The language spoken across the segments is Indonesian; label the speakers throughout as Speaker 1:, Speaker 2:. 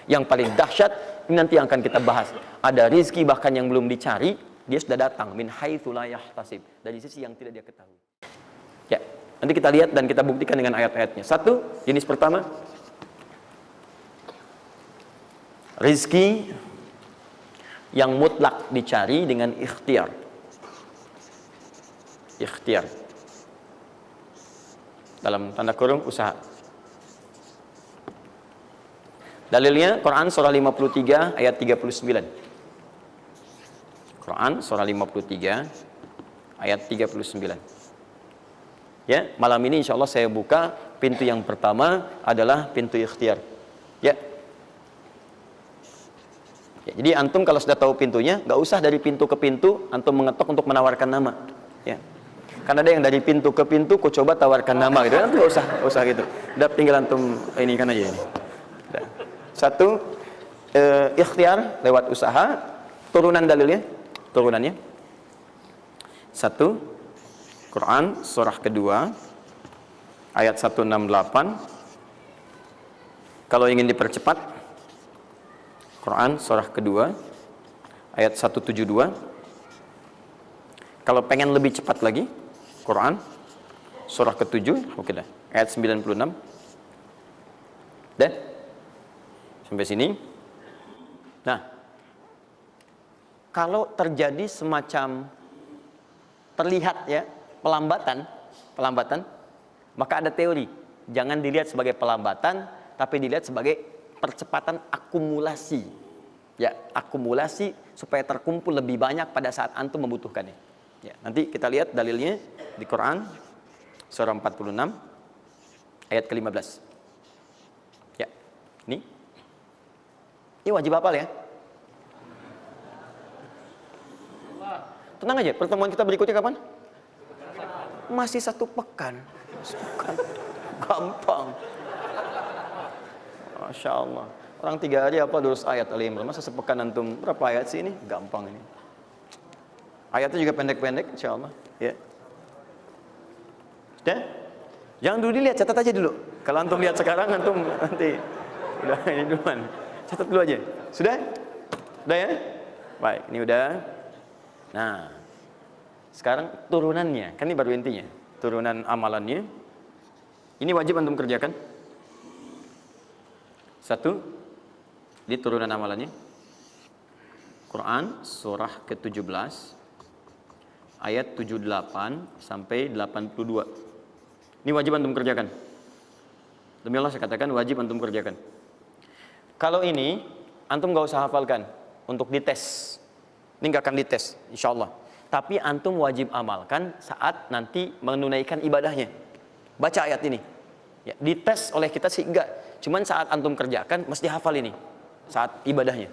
Speaker 1: Yang paling dahsyat ini nanti yang akan kita bahas. Ada rizki bahkan yang belum dicari, dia sudah datang min haitsu la yahtasib, dari sisi yang tidak dia ketahui. Ya, nanti kita lihat dan kita buktikan dengan ayat-ayatnya. Satu, jenis pertama, rizki yang mutlak dicari dengan ikhtiar. Ikhtiar. Dalam tanda kurung usaha. Dalilnya Quran surah 53 ayat 39. Quran surah 53 ayat 39. Ya, malam ini insya Allah saya buka pintu yang pertama adalah pintu ikhtiar. Ya. Ya, jadi antum kalau sudah tahu pintunya, nggak usah dari pintu ke pintu antum mengetok untuk menawarkan nama. Ya. Karena ada yang dari pintu ke pintu, kok coba tawarkan nama gitu. Nanti nggak usah gitu. Udah tinggal antum ini kan aja ini. Udah. Satu, ikhtiar lewat usaha. Turunan dalilnya, turunannya. Satu, Quran surah kedua ayat 168. Kalau ingin dipercepat, Quran surah kedua ayat 172. Kalau pengen lebih cepat lagi, Quran surah ke-7, oke dah, ayat 96. Dah? Sampai sini. Nah, kalau terjadi semacam terlihat ya pelambatan, maka ada teori. Jangan dilihat sebagai pelambatan, tapi dilihat sebagai percepatan akumulasi. Ya, akumulasi supaya terkumpul lebih banyak pada saat antum membutuhkannya. Ya, nanti kita lihat dalilnya di Quran surah 46 ayat ke-15. Ya, ini wajib hafal ya. Tenang aja, pertemuan kita berikutnya kapan? Masih 1 pekan. Gampang. Masya Allah. Orang 3 hari apa 200 ayat Al-Imran. Masa sepekan antum berapa ayat sih ini? Gampang ini. Ayatnya juga pendek-pendek insya Allah. Ya. Sudah? Jangan dulu dilihat, catat aja dulu. Kalau antum lihat sekarang, antum nanti udah ini duluan. Catat dulu aja. Sudah? Udah ya? Baik, ini udah. Nah, sekarang turunannya, kan ini baru intinya. Turunan amalannya. Ini wajib antum kerjakan. Satu, di turunan amalannya. Quran surah ke-17 ayat 78 sampai 82. Ini wajib antum kerjakan. Demi Allah saya katakan wajib antum kerjakan. Kalau ini antum gak usah hafalkan untuk dites. Ini gak akan dites insya Allah. Tapi antum wajib amalkan saat nanti menunaikan ibadahnya. Baca ayat ini. Ya, dites oleh kita sih enggak. Cuman saat antum kerjakan mesti hafal ini saat ibadahnya.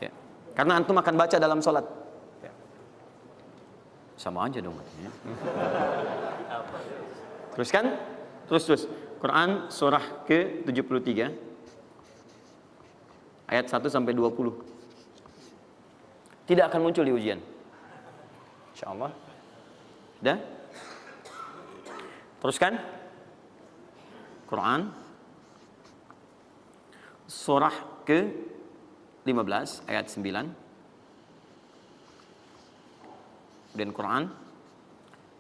Speaker 1: Ya. Karena antum akan baca dalam sholat. Ya. Sama aja dong. Ya. Teruskan. Terus. Quran surah ke-73 ayat 1 sampai 20. Tidak akan muncul di ujian. Insyaallah. Dah? Teruskan. Quran surah ke-15 ayat 9. Dan Quran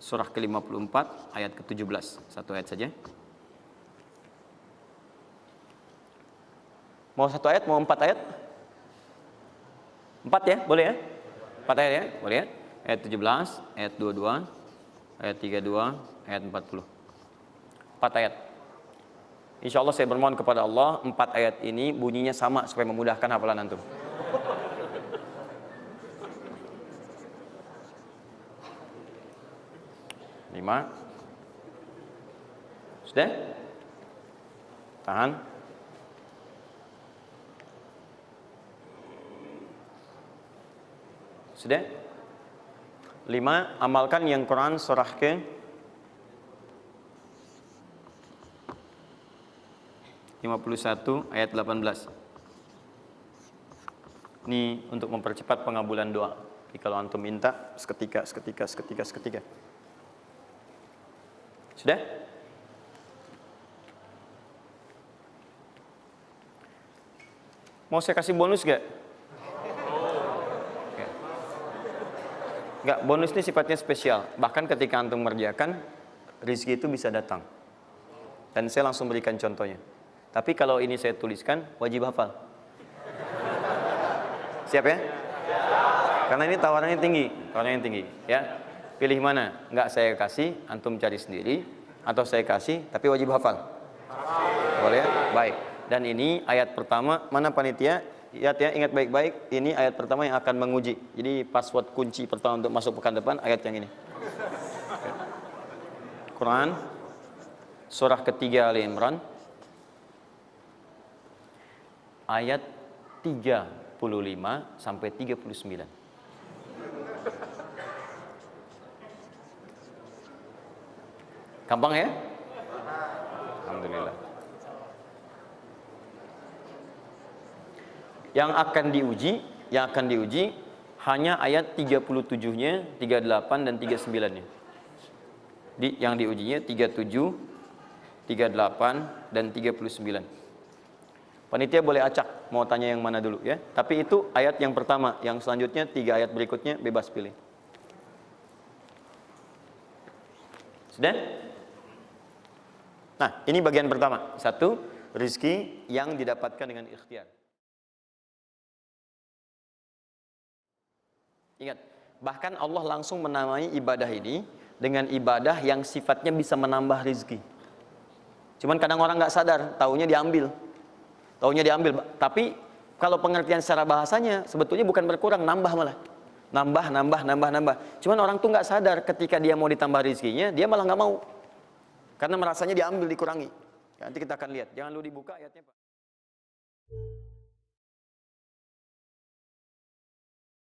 Speaker 1: surah ke-54 ayat ke-17. 1 ayat saja. Mau 1 ayat, mau 4 ayat? 4 ya, boleh ya? 4 ayat ya, boleh ya? Ayat 17, ayat 22, ayat 32, ayat 40. 4 ayat. Insya Allah saya bermohon kepada Allah 4 ayat ini bunyinya sama supaya memudahkan hafalan antum. Lima. Sudah? Tahan. Sudah? 5. Amalkan yang Quran surah ke 51 ayat 18. Ini untuk mempercepat pengabulan doa. Jadi kalau antum minta seketika. Sudah? Mau saya kasih bonus gak? Enggak, bonus ini sifatnya spesial. Bahkan ketika antum mengerjakan, rezeki itu bisa datang. Dan saya langsung berikan contohnya. Tapi kalau ini saya tuliskan, wajib hafal. Siap ya? Karena ini tawarannya tinggi, ya. Pilih mana? Enggak saya kasih, antum cari sendiri, atau saya kasih, tapi wajib hafal. Boleh ya? Baik. Dan ini ayat pertama, mana panitia? Lihat ya, ingat baik-baik, ini ayat pertama yang akan menguji. Jadi password kunci pertama untuk masuk pekan depan, ayat yang ini. Quran, surah ketiga Ali Imran, ayat 35 sampai 39. Gampang ya? Alhamdulillah. Yang akan diuji hanya ayat 37-nya, 38 dan 39-nya. Yang diujinya 37, 38 dan 39. Panitia boleh acak mau tanya yang mana dulu ya. Tapi itu ayat yang pertama, yang selanjutnya 3 ayat berikutnya bebas pilih. Sudah? Nah, ini bagian pertama. 1, rizki yang didapatkan dengan ikhtiar. Ingat, bahkan Allah langsung menamai ibadah ini dengan ibadah yang sifatnya bisa menambah rizki. Cuman kadang orang nggak sadar, taunya diambil. Tapi kalau pengertian secara bahasanya sebetulnya bukan berkurang, nambah malah. Nambah. Cuman orang tuh nggak sadar ketika dia mau ditambah rizkinya, dia malah nggak mau. Karena merasanya diambil, dikurangi. Nanti kita akan lihat. Jangan lu dibuka ayatnya, Pak.